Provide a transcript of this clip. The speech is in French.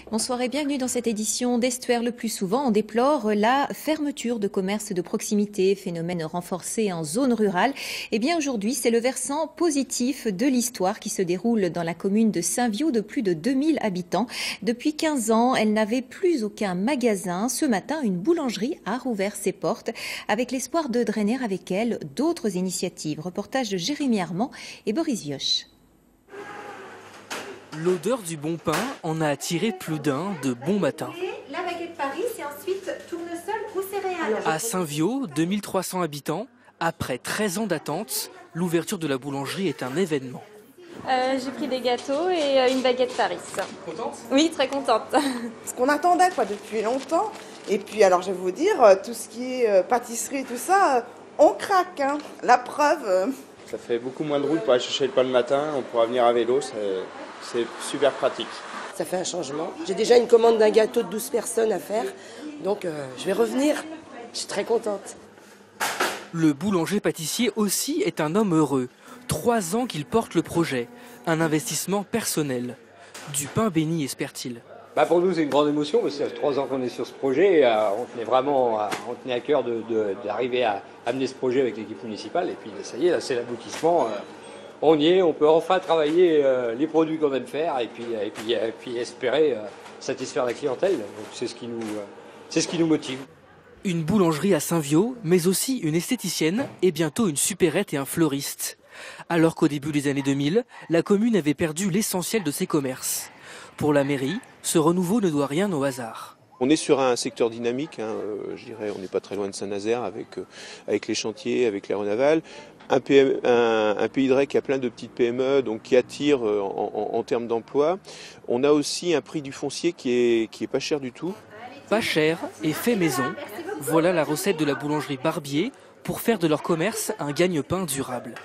Bonsoir et bienvenue dans cette édition d'Estuaire. Le plus souvent, on déplore la fermeture de commerces de proximité, phénomène renforcé en zone rurale. Eh bien aujourd'hui, c'est le versant positif de l'histoire qui se déroule dans la commune de Saint-Viaud de plus de 2000 habitants. Depuis 15 ans, elle n'avait plus aucun magasin. Ce matin, une boulangerie a rouvert ses portes avec l'espoir de drainer avec elle d'autres initiatives. Reportage de Jérémy Armand et Boris Vioche. L'odeur du bon pain en a attiré plus d'un de bon matin. La baguette Paris, c'est ensuite tournesol ou céréales. À Saint-Viaud, 2300 habitants, après 13 ans d'attente, l'ouverture de la boulangerie est un événement. J'ai pris des gâteaux et une baguette Paris. Contente ? Oui, très contente. Ce qu'on attendait depuis longtemps. Et puis alors je vais vous dire, tout ce qui est pâtisserie, tout ça, on craque. Hein. La preuve. Ça fait beaucoup moins de route pour aller chercher le pain le matin, on pourra venir à vélo, c'est super pratique. Ça fait un changement. J'ai déjà une commande d'un gâteau de 12 personnes à faire, donc je vais revenir. Je suis très contente. Le boulanger-pâtissier aussi est un homme heureux. 3 ans qu'il porte le projet, un investissement personnel. Du pain béni, espère-t-il. Pour nous, c'est une grande émotion, parce que ça fait 3 ans qu'on est sur ce projet. On tenait à cœur d'arriver à amener ce projet avec l'équipe municipale. Et puis ça y est, là, c'est l'aboutissement. On y est, on peut enfin travailler les produits qu'on aime faire et puis espérer satisfaire la clientèle. Donc c'est ce qui nous motive. Une boulangerie à Saint-Viaud, mais aussi une esthéticienne et bientôt une supérette et un fleuriste. Alors qu'au début des années 2000, la commune avait perdu l'essentiel de ses commerces. Pour la mairie, ce renouveau ne doit rien au hasard. On est sur un secteur dynamique, je dirais, on n'est pas très loin de Saint-Nazaire avec les chantiers, avec l'aéronaval. Un pays de Ré qui a plein de petites PME, donc qui attire en termes d'emploi. On a aussi un prix du foncier qui est pas cher du tout. Pas cher et fait maison. Voilà la recette de la boulangerie Barbier pour faire de leur commerce un gagne-pain durable.